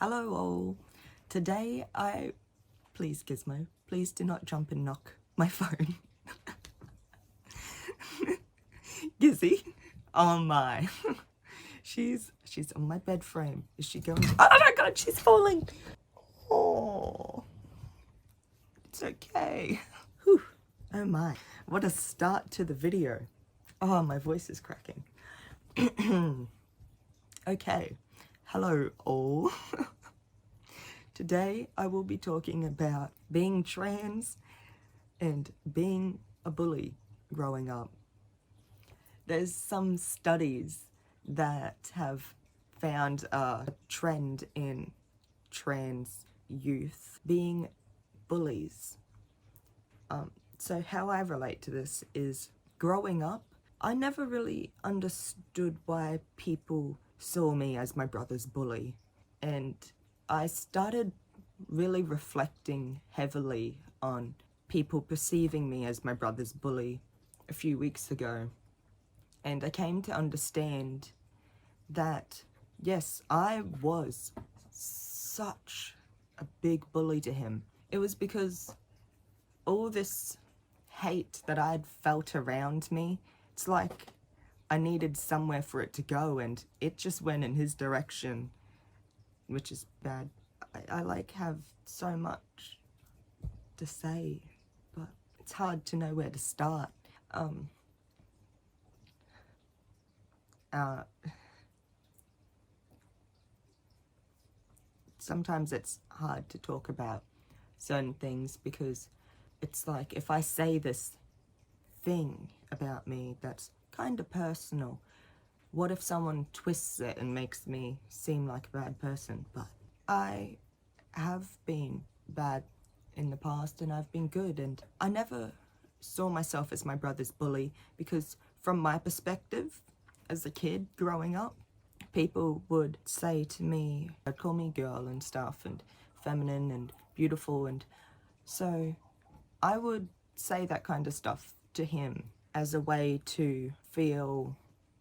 Hello all. Today please Gizmo, please do not jump and knock my phone. Gizzy, oh my. She's on my bed frame. Is she going? Oh my god, she's falling. Oh, it's okay. Whew. Oh my, what a start to the video. Oh, my voice is cracking. Okay, hello all. Today I will be talking about being trans and being a bully growing up. There's some studies that have found a trend in trans youth being bullies. So how I relate to this is growing up, I never really understood why people saw me as my brother's bully. And I started really reflecting heavily on people perceiving me as my brother's bully a few weeks ago. And I came to understand that, yes, I was such a big bully to him. It was because all this hate that I'd felt around me, it's like I needed somewhere for it to go, and it just went in his direction, which is bad. I like have so much to say, but it's hard to know where to start. Sometimes it's hard to talk about certain things because it's like if I say this thing about me that's kind of personal, what if someone twists it and makes me seem like a bad person? But I have been bad in the past and I've been good, and I never saw myself as my brother's bully because from my perspective as a kid growing up, people would say to me, they'd call me girl and stuff, and feminine and beautiful, and so I would say that kind of stuff to him as a way to feel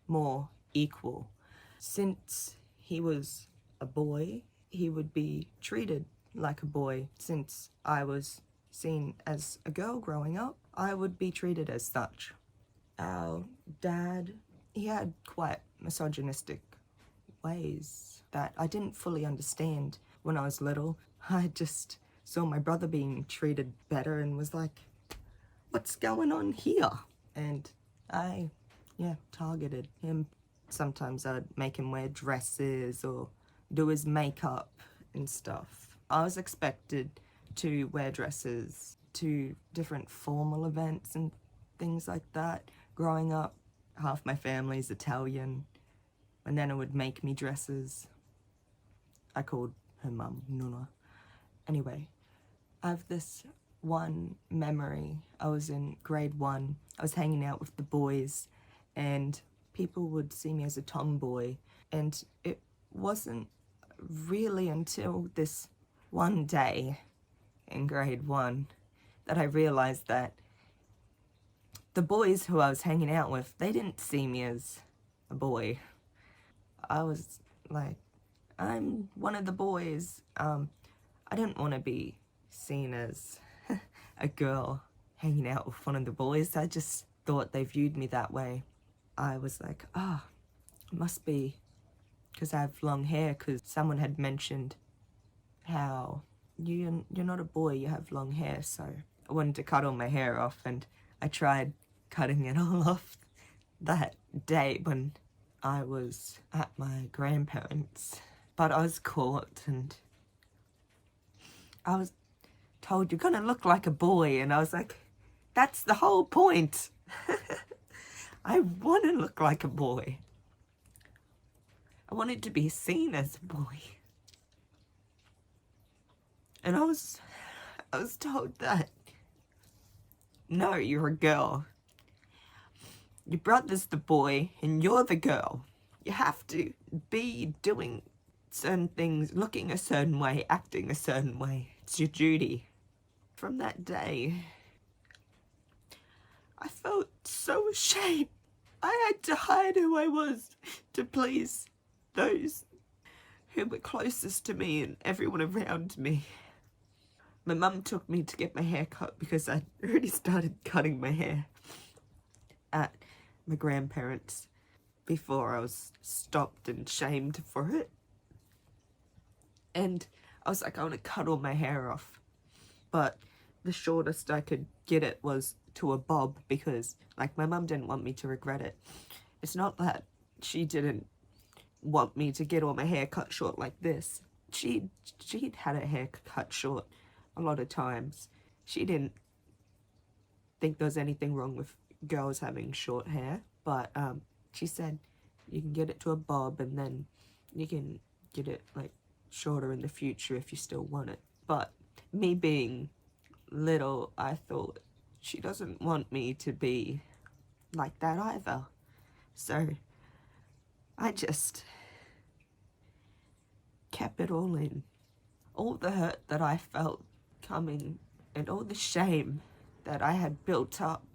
more equal. Since he was a boy, he would be treated like a boy. Since I was seen as a girl growing up, I would be treated as such. Our dad, he had quite misogynistic ways that I didn't fully understand when I was little. I just saw my brother being treated better and was like, what's going on here? And I, targeted him. Sometimes I'd make him wear dresses or do his makeup and stuff. I was expected to wear dresses to different formal events and things like that. Growing up, half my family's Italian. My nana would make me dresses. I called her mum Nuna. Anyway, I have this one memory. I was in grade 1. I was hanging out with the boys and people would see me as a tomboy, and it wasn't really until this one day in grade 1 that I realized that the boys who I was hanging out with, they didn't see me as a boy. I was like, I'm one of the boys. I didn't want to be seen as a girl hanging out with one of the boys. I just thought they viewed me that way. I was like, it must be because I have long hair, because someone had mentioned how you're not a boy, you have long hair. So I wanted to cut all my hair off, and I tried cutting it all off that day when I was at my grandparents', but I was caught and I was told, you're gonna look like a boy, and I was like, that's the whole point. I want to look like a boy. I wanted to be seen as a boy. And I was told that, no, you're a girl. Your brother's the boy and you're the girl. You have to be doing certain things, looking a certain way, acting a certain way. It's your duty. From that day, I felt so ashamed. I had to hide who I was to please those who were closest to me and everyone around me. My mum took me to get my hair cut because I'd already started cutting my hair at my grandparents' before I was stopped and shamed for it. And I was like, I want to cut all my hair off. But the shortest I could get it was to a bob because, like, my mum didn't want me to regret it. It's not that she didn't want me to get all my hair cut short like this. She'd had her hair cut short a lot of times. She didn't think there was anything wrong with girls having short hair, but she said you can get it to a bob and then you can get it like shorter in the future if you still want it. But me being little, I thought she doesn't want me to be like that either. So I just kept it all in. All the hurt that I felt coming and all the shame that I had built up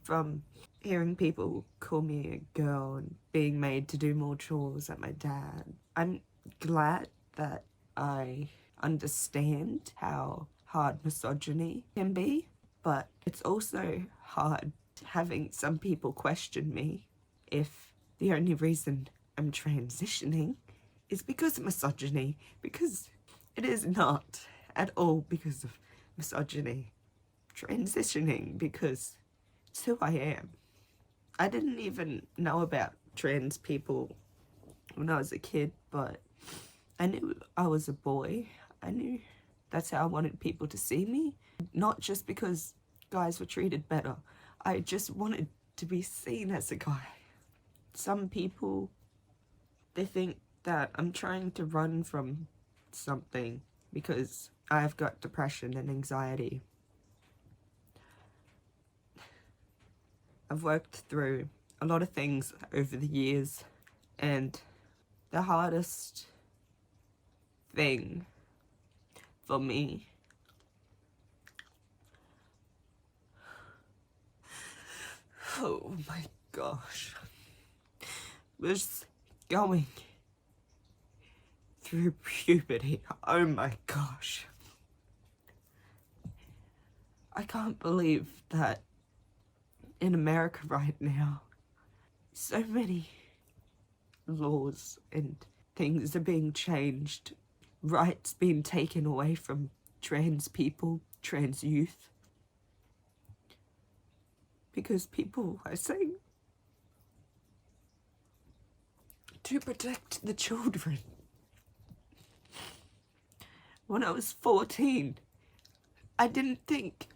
from hearing people call me a girl and being made to do more chores than my dad. I'm glad that I understand how hard misogyny can be, but it's also hard having some people question me if the only reason I'm transitioning is because of misogyny, because it is not at all because of misogyny. Transitioning because it's who I am. I didn't even know about trans people when I was a kid, but I knew I was a boy. I knew that's how I wanted people to see me. Not just because guys were treated better. I just wanted to be seen as a guy. Some people, they think that I'm trying to run from something because I've got depression and anxiety. I've worked through a lot of things over the years, and the hardest thing for me oh my gosh, was going through puberty. Oh my gosh. I can't believe that in America right now, so many laws and things are being changed, rights being taken away from trans people, trans youth, because people are saying to protect the children. When I was 14, I didn't think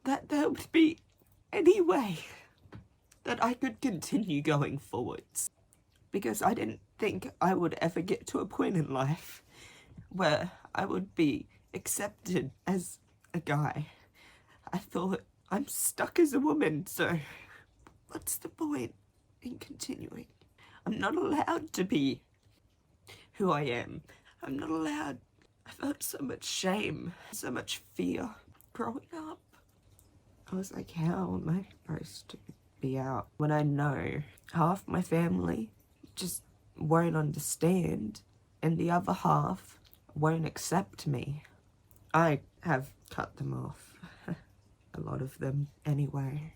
that there would be any way that I could continue going forwards, because I didn't think I would ever get to a point in life where I would be accepted as a guy. I thought, I'm stuck as a woman, so what's the point in continuing? I'm not allowed to be who I am. I'm not allowed. I felt so much shame, so much fear growing up. I was like, how am I supposed to be out when I know half my family just won't understand and the other half won't accept me? I have cut them off. A lot of them anyway.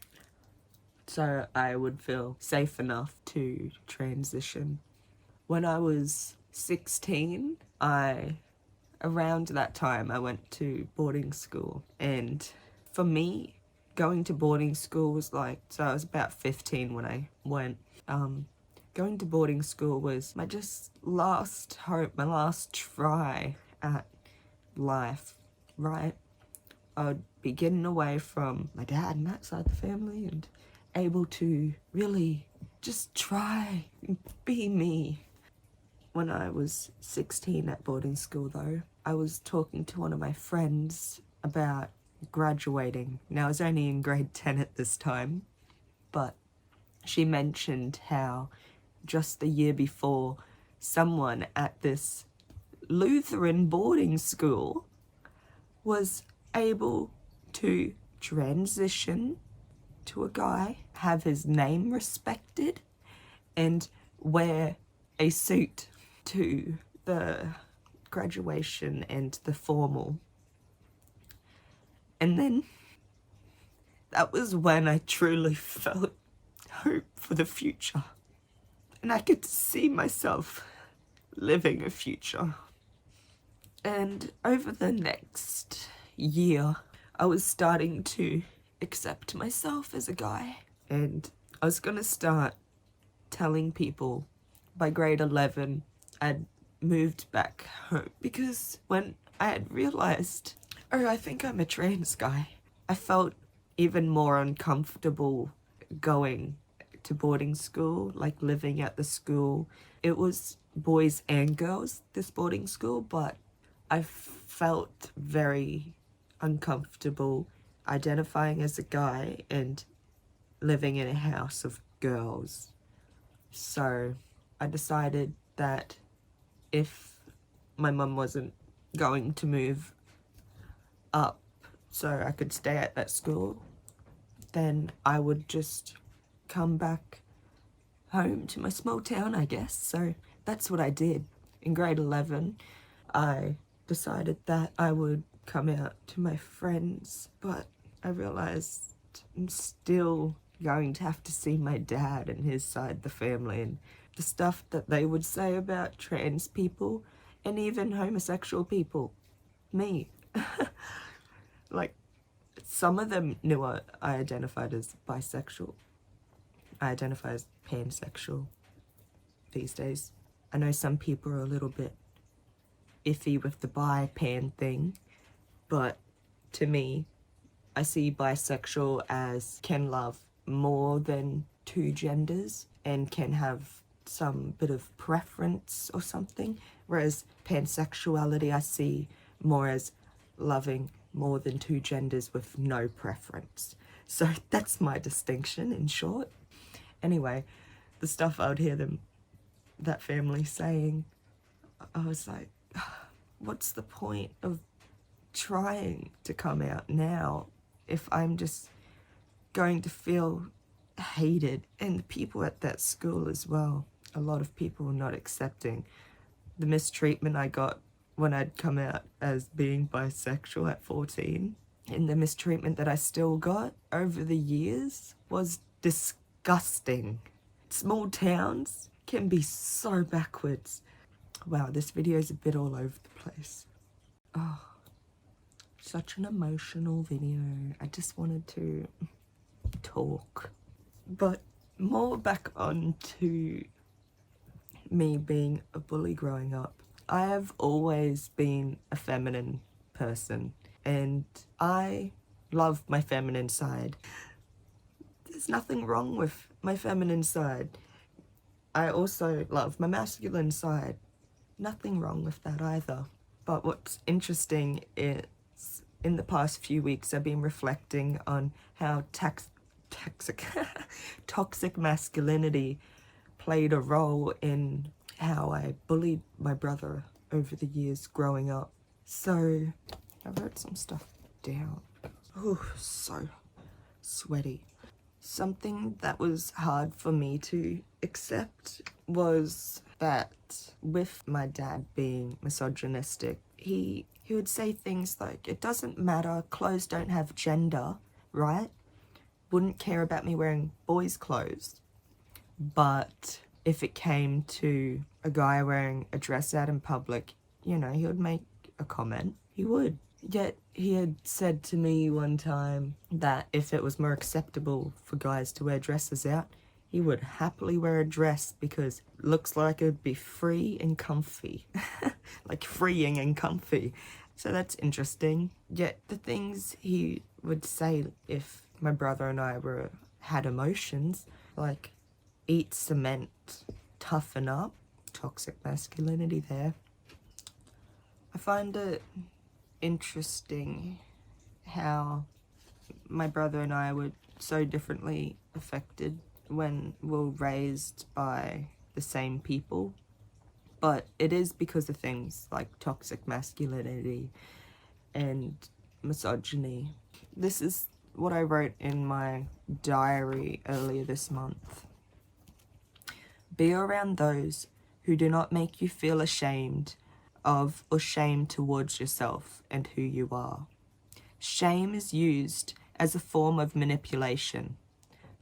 So I would feel safe enough to transition. When I was 16, around that time, I went to boarding school. And for me, going to boarding school was like, so I was about 15 when I went. Going to boarding school was my just last hope, my last try at life, right? I'd be getting away from my dad and that side of the family and able to really just try and be me. When I was 16 at boarding school though, I was talking to one of my friends about graduating. Now I was only in grade 10 at this time, but she mentioned how just the year before, someone at this Lutheran boarding school was able to transition to a guy, have his name respected, and wear a suit to the graduation and the formal. And then that was when I truly felt hope for the future. And I could see myself living a future. And over the next year, I was starting to accept myself as a guy. And I was gonna start telling people by grade 11 I'd moved back home. Because when I had realized, oh, I think I'm a trans guy, I felt even more uncomfortable going to boarding school, like living at the school. It was boys and girls, this boarding school, but I felt very uncomfortable identifying as a guy and living in a house of girls. So I decided that if my mum wasn't going to move up so I could stay at that school, then I would just come back home to my small town, I guess. So that's what I did. In grade 11, I decided that I would come out to my friends, but I realized I'm still going to have to see my dad and his side of the family, and the stuff that they would say about trans people and even homosexual people. Me. Like, some of them knew I identified as bisexual. I identify as pansexual these days. I know some people are a little bit iffy with the bi-pan thing, but to me, I see bisexual as can love more than two genders and can have some bit of preference or something, whereas pansexuality I see more as loving more than two genders with no preference. So that's my distinction in short. Anyway, the stuff I would hear them, that family saying, I was like, what's the point of trying to come out now if I'm just going to feel hated? And the people at that school as well, a lot of people not accepting the mistreatment I got when I'd come out as being bisexual at 14, and the mistreatment that I still got over the years was disgusting. Small towns can be so backwards. Wow, this video is a bit all over the place. Oh, such an emotional video. I just wanted to talk. But more back on to me being a bully growing up. I have always been a feminine person, and I love my feminine side. There's nothing wrong with my feminine side. I also love my masculine side. Nothing wrong with that either. But what's interesting is in the past few weeks I've been reflecting on how toxic masculinity played a role in how I bullied my brother over the years growing up. So I wrote some stuff down. Oh, so sweaty. Something that was hard for me to accept was that with my dad being misogynistic, he would say things like, it doesn't matter, clothes don't have gender, right? Wouldn't care about me wearing boys' clothes. But if it came to a guy wearing a dress out in public, you know, he would make a comment. He would. Yet he had said to me one time that if it was more acceptable for guys to wear dresses out, he would happily wear a dress because it looks like it would be free and comfy. Like freeing and comfy. So that's interesting. Yet the things he would say if my brother and I had emotions, like eat cement, toughen up, toxic masculinity there. I find it interesting how my brother and I were so differently affected when we were raised by the same people, but it is because of things like toxic masculinity and misogyny. This is what I wrote in my diary earlier this month. Be around those who do not make you feel ashamed of or shame towards yourself and who you are. Shame is used as a form of manipulation.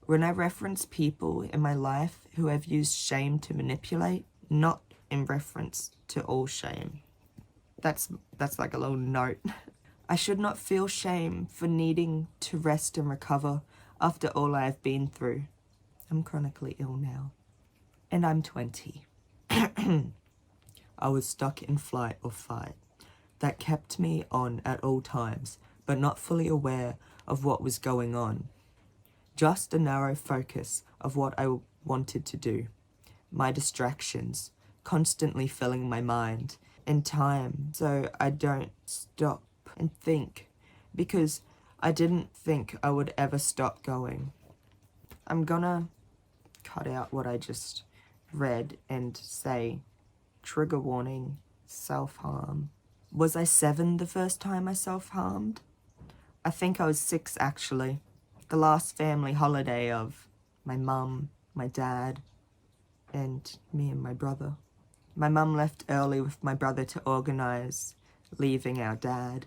When I reference people in my life who have used shame to manipulate, not in reference to all shame. That's like a little note. I should not feel shame for needing to rest and recover after all I have been through. I'm chronically ill now. And I'm 20. I was stuck in flight or fight. That kept me on at all times, but not fully aware of what was going on. Just a narrow focus of what I wanted to do. My distractions, constantly filling my mind and time so I don't stop and think, because I didn't think I would ever stop going. I'm gonna cut out what I just read and say, trigger warning, self-harm. Was I 7 the first time I self-harmed? I think I was 6 actually. The last family holiday of my mum, my dad, and me and my brother. My mum left early with my brother to organise leaving our dad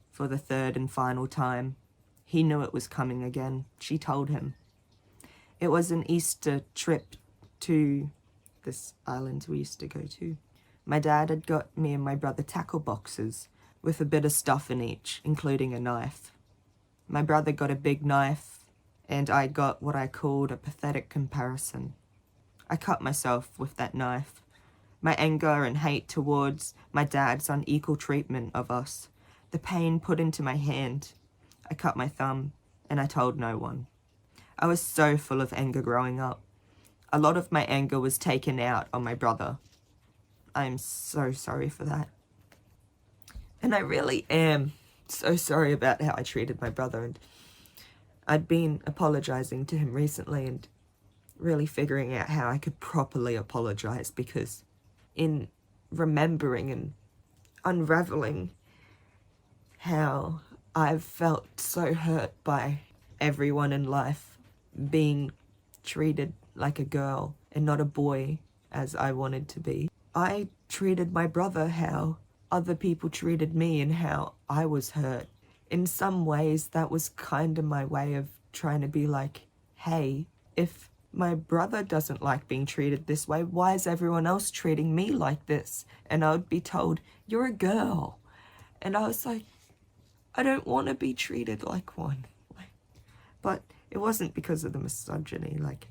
for the 3rd and final time. He knew it was coming again. She told him. It was an Easter trip to this island we used to go to. My dad had got me and my brother tackle boxes with a bit of stuff in each, including a knife. My brother got a big knife, and I got what I called a pathetic comparison. I cut myself with that knife. My anger and hate towards my dad's unequal treatment of us. The pain put into my hand. I cut my thumb, and I told no one. I was so full of anger growing up. A lot of my anger was taken out on my brother. I'm so sorry for that. And I really am so sorry about how I treated my brother, and I'd been apologizing to him recently and really figuring out how I could properly apologize, because in remembering and unraveling how I've felt so hurt by everyone in life being treated like a girl and not a boy as I wanted to be, I treated my brother how other people treated me and how I was hurt. In some ways, that was kind of my way of trying to be like, hey, if my brother doesn't like being treated this way, why is everyone else treating me like this? And I would be told, you're a girl. And I was like, I don't want to be treated like one. But it wasn't because of the misogyny. Like,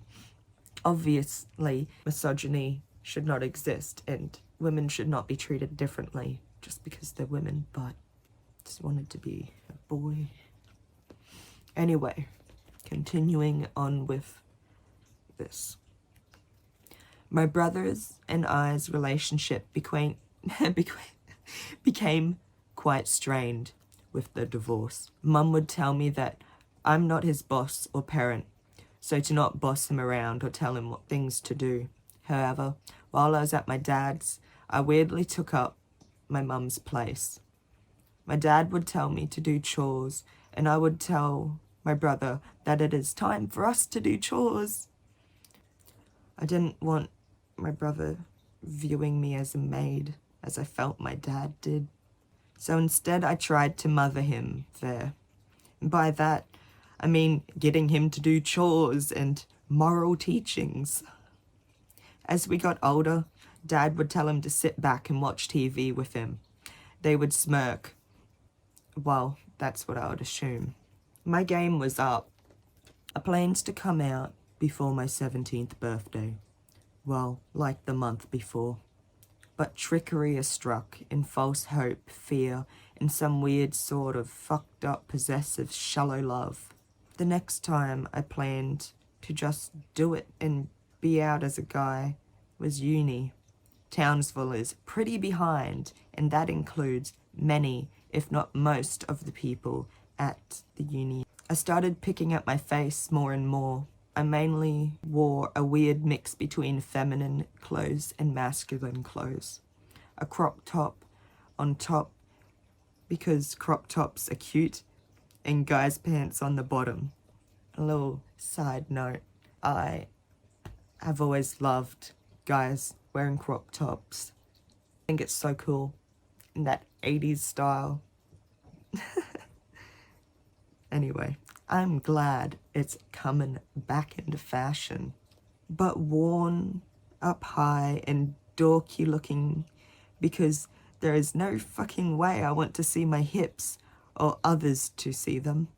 obviously, misogyny should not exist, and women should not be treated differently just because they're women, but I just wanted to be a boy. Anyway, continuing on with this. My brother's and I's relationship became quite strained with the divorce. Mum would tell me that I'm not his boss or parent, so to not boss him around or tell him what things to do. However, while I was at my dad's, I weirdly took up my mum's place. My dad would tell me to do chores, and I would tell my brother that it is time for us to do chores. I didn't want my brother viewing me as a maid, as I felt my dad did. So instead I tried to mother him there. And by that, I mean getting him to do chores and moral teachings. As we got older, Dad would tell him to sit back and watch TV with him. They would smirk. Well, that's what I would assume. My game was up. I planned to come out before my 17th birthday. Well, like the month before. But trickery is struck in false hope, fear, and some weird sort of fucked up, possessive, shallow love. The next time I planned to just do it and be out as a guy was uni. Townsville is pretty behind, and that includes many, if not most, of the people at the uni. I started picking up my face more and more. I mainly wore a weird mix between feminine clothes and masculine clothes. A crop top on top, because crop tops are cute, and guys' pants on the bottom. A little side note, I have always loved guys wearing crop tops. I think it's so cool in that 80s style. Anyway, I'm glad it's coming back into fashion, but worn up high and dorky looking, because there is no fucking way I want to see my hips or others to see them.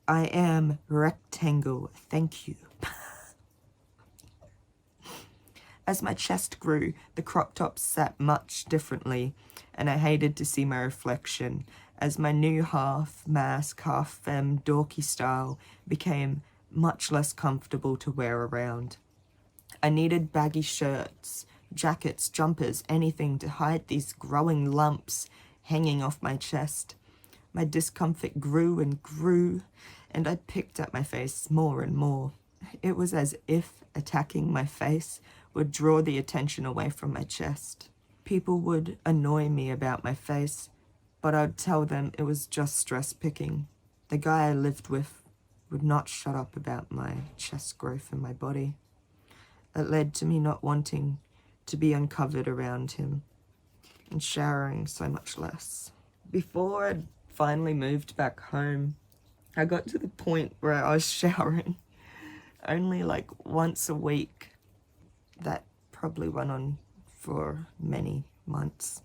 I am rectangle, thank you. As my chest grew, the crop tops sat much differently, and I hated to see my reflection as my new half mask, half femme dorky style became much less comfortable to wear around. I needed baggy shirts, jackets, jumpers, anything to hide these growing lumps hanging off my chest. My discomfort grew and grew, and I picked at my face more and more. It was as if attacking my face would draw the attention away from my chest. People would annoy me about my face, but I'd tell them it was just stress picking. The guy I lived with would not shut up about my chest growth and my body. It led to me not wanting to be uncovered around him and showering so much less. Before I'd finally moved back home, I got to the point where I was showering only like once a week. That probably went on for many months.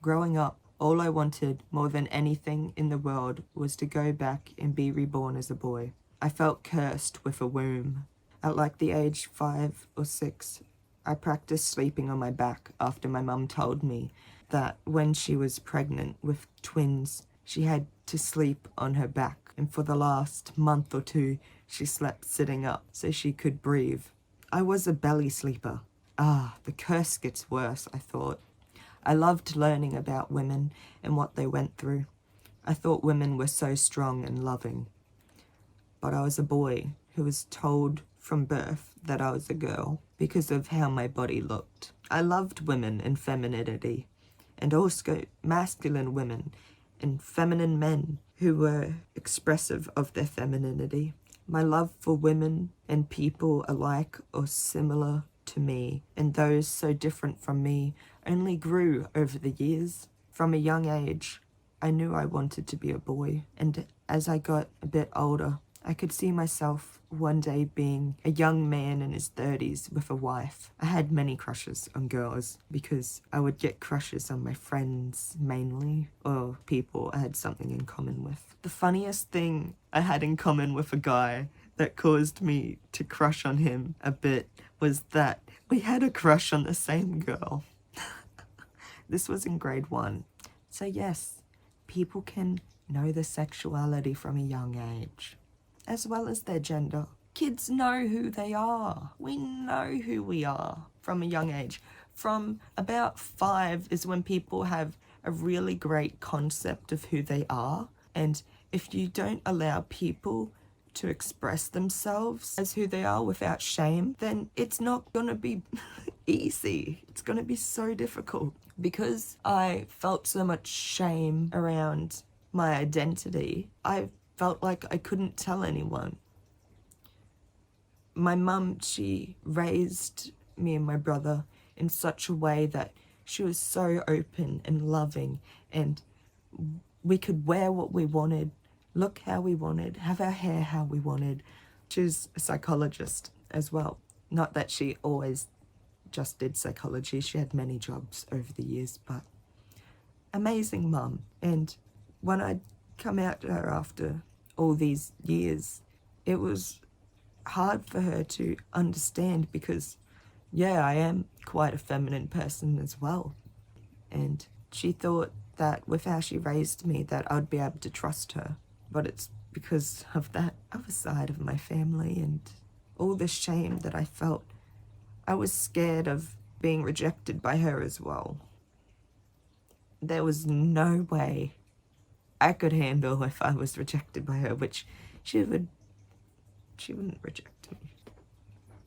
Growing up, all I wanted more than anything in the world was to go back and be reborn as a boy. I felt cursed with a womb. At like the age 5 or 6, I practiced sleeping on my back after my mum told me that when she was pregnant with twins, she had to sleep on her back, and for the last month or 2, she slept sitting up so she could breathe. I was a belly sleeper. The curse gets worse, I thought. I loved learning about women and what they went through. I thought women were so strong and loving. But I was a boy who was told from birth that I was a girl because of how my body looked. I loved women and femininity, and also masculine women and feminine men who were expressive of their femininity. My love for women and people alike or similar to me, and those so different from me, only grew over the years. From a young age, I knew I wanted to be a boy, and as I got a bit older, I could see myself one day being a young man in his 30s with a wife. I had many crushes on girls because I would get crushes on my friends mainly, or people I had something in common with. The funniest thing I had in common with a guy that caused me to crush on him a bit was that we had a crush on the same girl. This was in grade 1. So yes, people can know their sexuality from a young age, as well as their gender. Kids know who they are. We know who we are from a young age. From about 5 is when people have a really great concept of who they are. And if you don't allow people to express themselves as who they are without shame, then it's not gonna be easy. It's gonna be so difficult. Because I felt so much shame around my identity, I felt like I couldn't tell anyone. My mum, she raised me and my brother in such a way that she was so open and loving, and we could wear what we wanted, look how we wanted, have our hair how we wanted. She was a psychologist as well. Not that she always just did psychology. She had many jobs over the years, but amazing mum. And when I'd come out to her after all these years, it was hard for her to understand because, yeah, I am quite a feminine person as well. And she thought that with how she raised me that I'd be able to trust her. But it's because of that other side of my family and all the shame that I felt. I was scared of being rejected by her as well. There was no way I could handle if I was rejected by her, which she wouldn't reject me.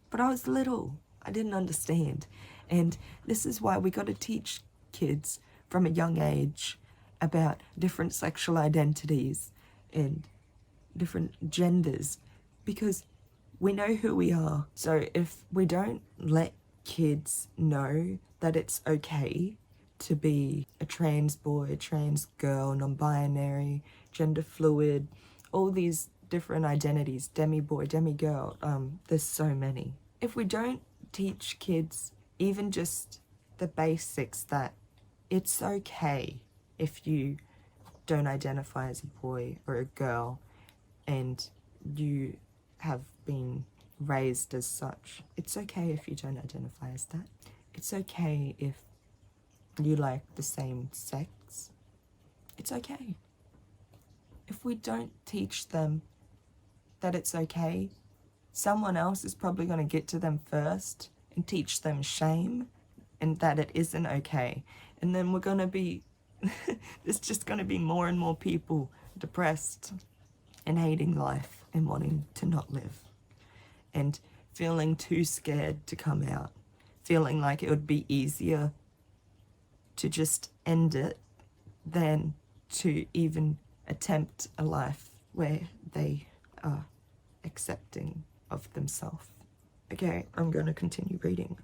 But I was little. I didn't understand. And this is why we got to teach kids from a young age about different sexual identities and different genders, because we know who we are. So if we don't let kids know that it's okay to be a trans boy, a trans girl, non-binary, gender fluid, all these different identities, demi-boy, demi-girl, there's so many. If we don't teach kids even just the basics that it's okay if you don't identify as a boy or a girl and you have been raised as such. It's okay if you don't identify as that. It's okay if you like the same sex. It's okay. If we don't teach them that it's okay, someone else is probably going to get to them first and teach them shame and that it isn't okay. And then we're going to be, there's just going to be more and more people depressed and hating life and wanting to not live and feeling too scared to come out, feeling like it would be easier to just end it than to even attempt a life where they are accepting of themselves. Okay, I'm going to continue reading.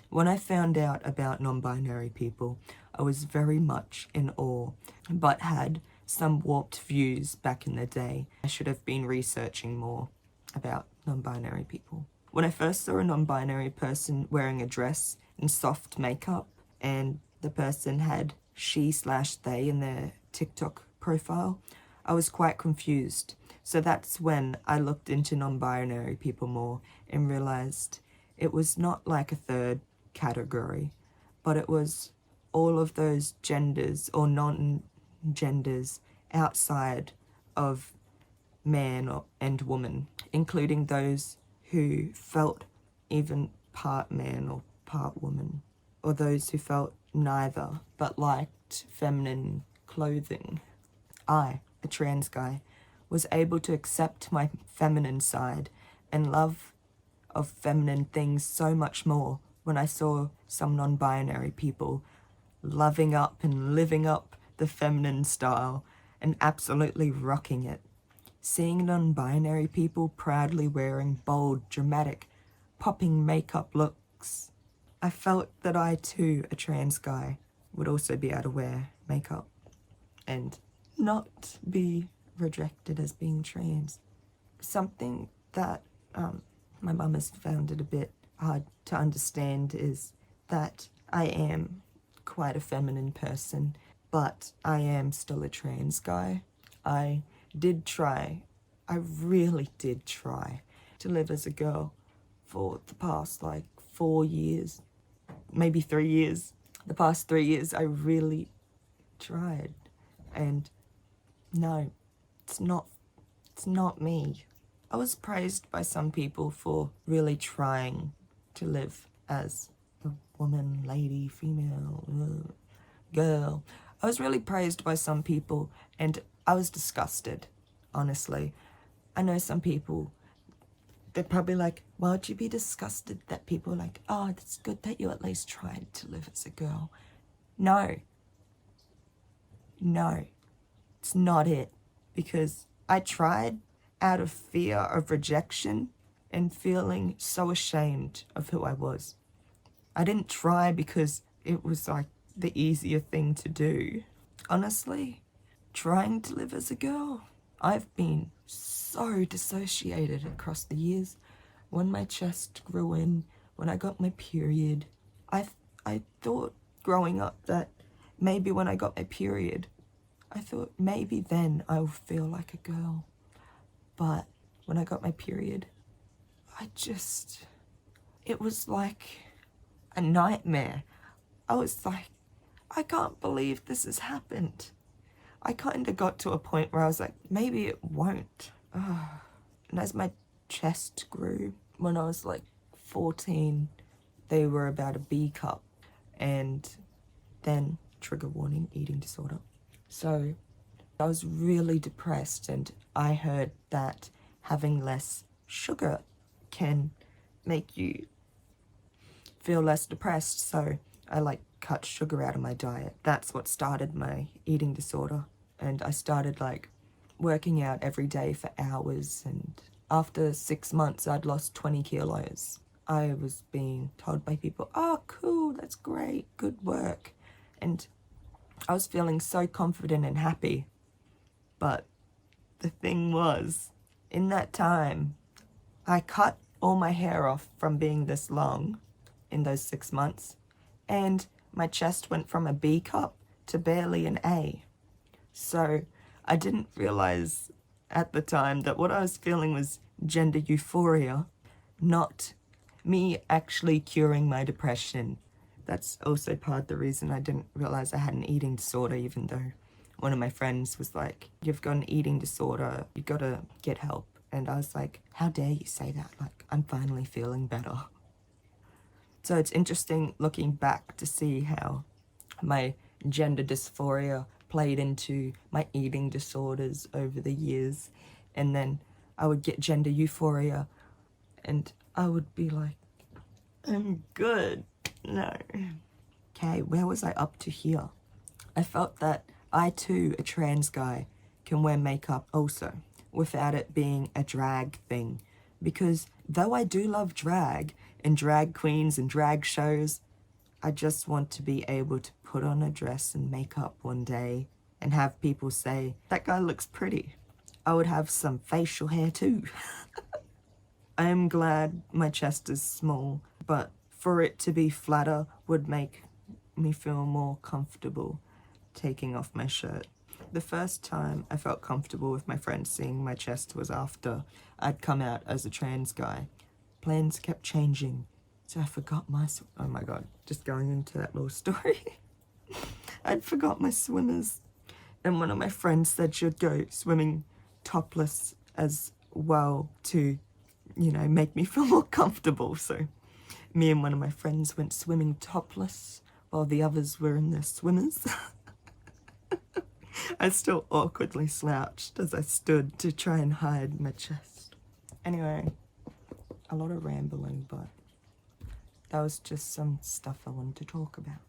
When I found out about non-binary people, I was very much in awe, but had some warped views back in the day. I should have been researching more about non-binary people. When I first saw a non-binary person wearing a dress and soft makeup, and the person had she/they in their TikTok profile, I was quite confused. So that's when I looked into non-binary people more and realized it was not like a third category, but it was all of those genders or non-genders outside of man and woman, including those who felt even part man or part woman, or those who felt neither but liked feminine clothing. I, a trans guy, was able to accept my feminine side and love of feminine things so much more when I saw some non-binary people loving up and living up the feminine style and absolutely rocking it. Seeing non-binary people proudly wearing bold, dramatic, popping makeup looks, I felt that I too, a trans guy, would also be able to wear makeup and not be rejected as being trans. Something that my mum has found it a bit hard to understand is that I am quite a feminine person, but I am still a trans guy. I really did try to live as a girl for the past 4 years, maybe 3 years. The past 3 years I really tried, and no, it's not me. I was praised by some people for really trying to live as a woman, lady, female, girl. I was really praised by some people and I was disgusted, honestly. I know some people, they're probably like, why would you be disgusted that people are like, oh, it's good that you at least tried to live as a girl. No, it's not it. Because I tried out of fear of rejection and feeling so ashamed of who I was. I didn't try because it was the easier thing to do. Honestly, trying to live as a girl, I've been so dissociated across the years. When my chest grew in, when I got my period, I thought growing up that maybe when I got my period, I thought maybe then I would feel like a girl. But when I got my period, it was like a nightmare. I was like, I can't believe this has happened. I kind of got to a point where I was like, maybe it won't. And as my chest grew, when I was 14, they were about a B cup. And then, trigger warning, eating disorder. So I was really depressed, and I heard that having less sugar can make you feel less depressed. So I cut sugar out of my diet. That's what started my eating disorder. And I started working out every day for hours, and after 6 months I'd lost 20 kilos. I was being told by people, oh, cool, that's great, good work. And I was feeling so confident and happy. But the thing was, in that time, I cut all my hair off from being this long in those 6 months, and my chest went from a B cup to barely an A. So I didn't realize at the time that what I was feeling was gender euphoria, not me actually curing my depression. That's also part of the reason I didn't realize I had an eating disorder, even though one of my friends was like, you've got an eating disorder, you gotta get help. And I was like, how dare you say that? Like, I'm finally feeling better. So it's interesting looking back to see how my gender dysphoria played into my eating disorders over the years. And then I would get gender euphoria and I would be like, I'm good. No. Okay, where was I up to here? I felt that I too, a trans guy, can wear makeup also, without it being a drag thing. Because though I do love drag and drag queens and drag shows, I just want to be able to put on a dress and makeup one day and have people say, that guy looks pretty. I would have some facial hair too. I am glad my chest is small, but for it to be flatter would make me feel more comfortable taking off my shirt. The first time I felt comfortable with my friends seeing my chest was after I'd come out as a trans guy. Plans kept changing, so I forgot my... Oh my god, just going into that little story. I'd forgot my swimmers, and one of my friends said she'd go swimming topless as well to, you know, make me feel more comfortable. So me and one of my friends went swimming topless while the others were in their swimmers. I still awkwardly slouched as I stood to try and hide my chest. Anyway, a lot of rambling, but that was just some stuff I wanted to talk about.